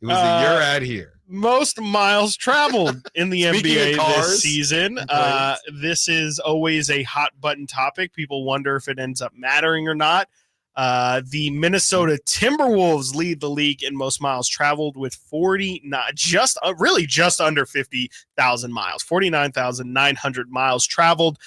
It was a you're at here. Most miles traveled in the NBA this season. This is always a hot button topic. People wonder if it ends up mattering or not. The Minnesota Timberwolves lead the league in most miles traveled with 49, just under 50,000 miles, 49,900 miles traveled.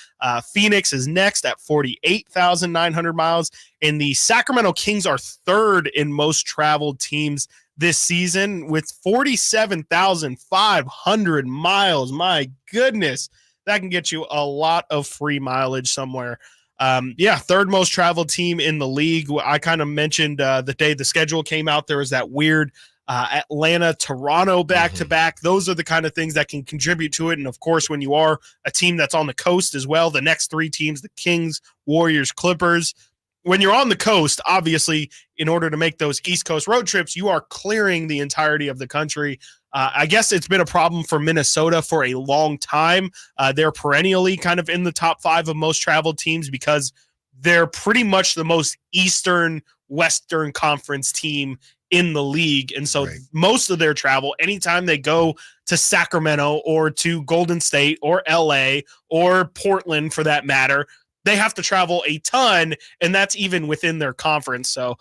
Phoenix is next at 48,900 miles. And the Sacramento Kings are third in most traveled teams this season with 47,500 miles. My goodness, that can get you a lot of free mileage somewhere. Third most traveled team in the league. I kind of mentioned the day the schedule came out, there was that weird Atlanta, Toronto back-to-back. Those are the kind of things that can contribute to it. And of course, when you are a team that's on the coast as well, the next three teams, the Kings, Warriors, Clippers, when you're on the coast, obviously, in order to make those East Coast road trips, you are clearing the entirety of the country. I guess it's been a problem for Minnesota for a long time. They're perennially kind of in the top 5 of most traveled teams because they're pretty much the most Eastern, Western Conference team in the league. And so most of their travel, anytime they go to Sacramento or to Golden State or LA or Portland for that matter, they have to travel a ton, and that's even within their conference. So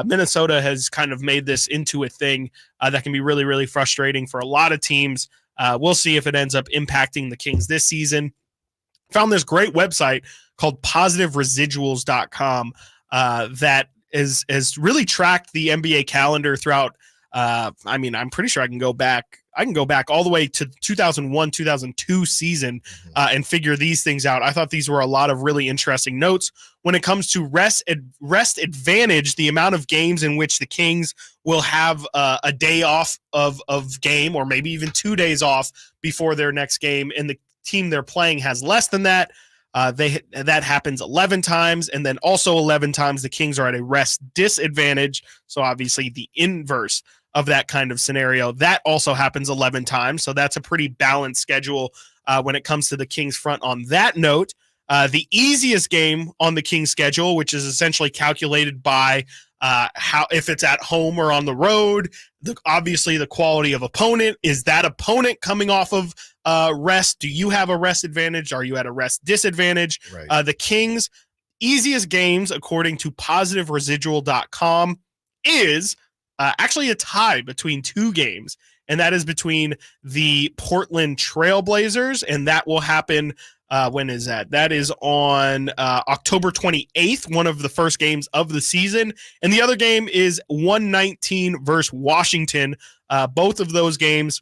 Minnesota has kind of made this into a thing that can be really, really frustrating for a lot of teams. We'll see if it ends up impacting the Kings this season. Found this great website called positiveresiduals.com that has really tracked the NBA calendar throughout. I'm pretty sure I can go back all the way to 2001, 2002 season and figure these things out. I thought these were a lot of really interesting notes when it comes to rest advantage, the amount of games in which the Kings will have a day off of game or maybe even 2 days off before their next game, and the team they're playing has less than that. That happens 11 times, and then also 11 times the Kings are at a rest disadvantage. So obviously the inverse of that kind of scenario. That also happens 11 times. So that's a pretty balanced schedule when it comes to the Kings front on that note. The easiest game on the Kings schedule, which is essentially calculated by if it's at home or on the road, obviously the quality of opponent. Is that opponent coming off of rest? Do you have a rest advantage? Are you at a rest disadvantage? Right. The Kings' easiest games, according to positiveresidual.com, is actually a tie between two games, and that is between the Portland Trailblazers, and that will happen. When is that? That is on October 28th, one of the first games of the season. And the other game is 119 versus Washington. Both of those games,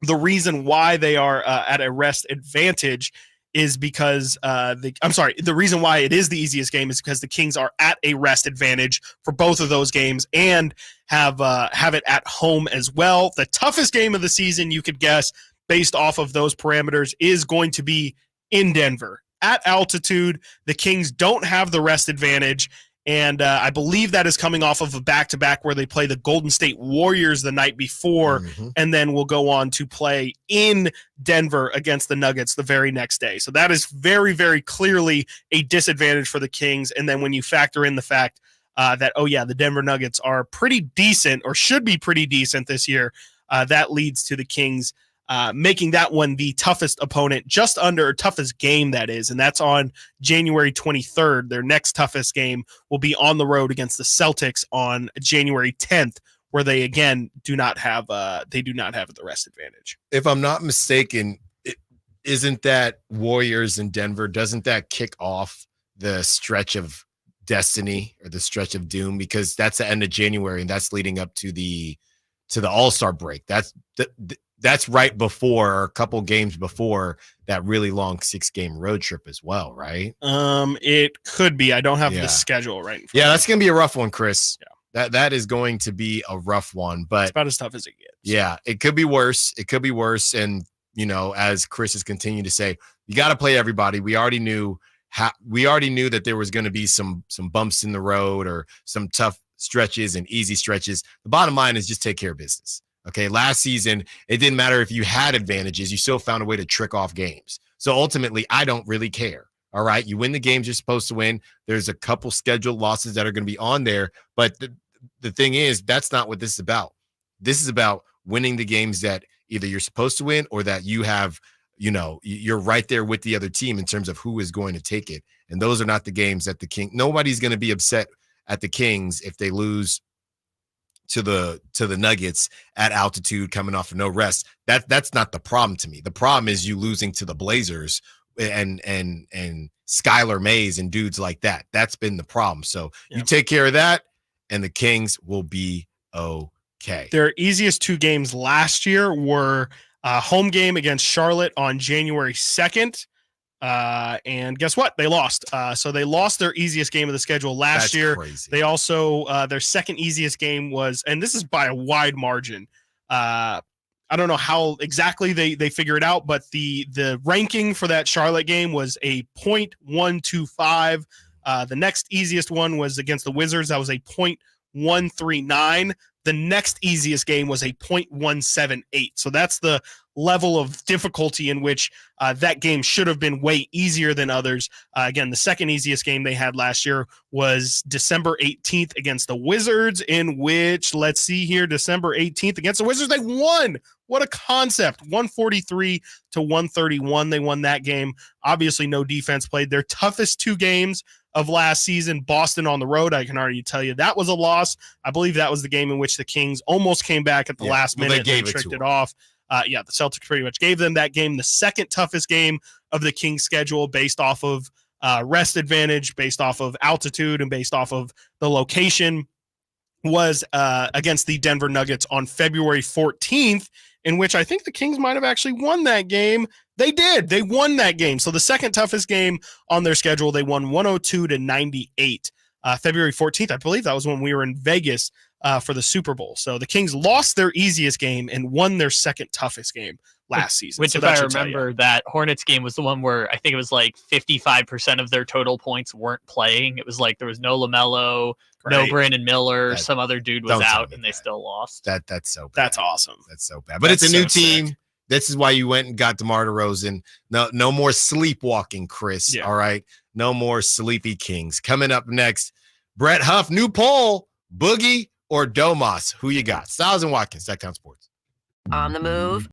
the reason why they are at a rest advantage is because the reason why it is the easiest game is because the Kings are at a rest advantage for both of those games and have it at home as well. The toughest game of the season, you could guess, based off of those parameters, is going to be in Denver. At altitude, the Kings don't have the rest advantage, and I believe that is coming off of a back-to-back where they play the Golden State Warriors the night before, and then will go on to play in Denver against the Nuggets the very next day. So that is very, very clearly a disadvantage for the Kings, and then when you factor in the fact that, the Denver Nuggets are pretty decent or should be pretty decent this year, that leads to the Kings making that one the toughest opponent, toughest game, that is, and that's on January 23rd. Their next toughest game will be on the road against the Celtics on January 10th, where they again do not have the rest advantage. If I'm not mistaken, isn't that Warriors in Denver? Doesn't that kick off the stretch of destiny or the stretch of doom? Because that's the end of January, and that's leading up to the All-Star break. That's right before, or a couple games before, that really long 6-game road trip as well, right? It could be. I don't have the schedule right in front. Yeah, that's going to be a rough one, Chris. Yeah. That is going to be a rough one, but it's about as tough as it gets. Yeah, it could be worse. It could be worse. And, as Chris has continued to say, you got to play everybody. We already knew that there was going to be some bumps in the road or some tough stretches and easy stretches. The bottom line is just take care of business. Okay, last season, it didn't matter if you had advantages. You still found a way to trick off games. So ultimately, I don't really care. All right, you win the games you're supposed to win. There's a couple scheduled losses that are going to be on there. But the thing is, that's not what this is about. This is about winning the games that either you're supposed to win or that you have, you're right there with the other team in terms of who is going to take it. And those are not the games that nobody's going to be upset at the Kings if they lose to the Nuggets at altitude coming off of no rest. That's not the problem to me. The problem is you losing to the Blazers and Skylar Mays and dudes like that. That's been the problem. So you take care of that and the Kings will be okay. Their easiest 2 games last year were a home game against Charlotte on January 2nd. And guess what? They lost. So they lost their easiest game of the schedule last year. Crazy. They also, their second easiest game was, and this is by a wide margin. I don't know how exactly they figure it out, but the ranking for that Charlotte game was a 0.125. The next easiest one was against the Wizards. That was a 0.139. The next easiest game was a 0.178. So that's the level of difficulty in which that game should have been way easier than others. Again, the second easiest game they had last year was December 18th against the Wizards, in which, let's see here, December 18th against the Wizards, they won. What a concept. 143-131. They won that game. Obviously, no defense played. Their toughest 2 games of last season, Boston on the road, I can already tell you that was a loss. I believe that was the game in which the Kings almost came back at the last minute and tricked it off. The Celtics pretty much gave them that game. The second toughest game of the Kings schedule based off of rest advantage, based off of altitude, and based off of the location was against the Denver Nuggets on February 14th, in which I think the Kings might have actually won that game. They did. They won that game. So the second toughest game on their schedule, they won 102-98. February 14th, I believe that was when we were in Vegas for the Super Bowl. So the Kings lost their easiest game and won their second toughest game last season. Which, so if I remember, that Hornets game was the one where I think it was like 55% of their total points weren't playing. It was like there was no LaMelo, no Brandon Miller, some other dude was out, and they still lost. That's so bad. That's awesome. That's so bad. But it's a new team. Sick. This is why you went and got DeMar DeRozan. No more sleepwalking, Chris. Yeah. All right. No more sleepy Kings. Coming up next, Brett Huff, new poll, Boogie or Domas? Who you got? Stiles and Watkins, Sactown Sports. On the move.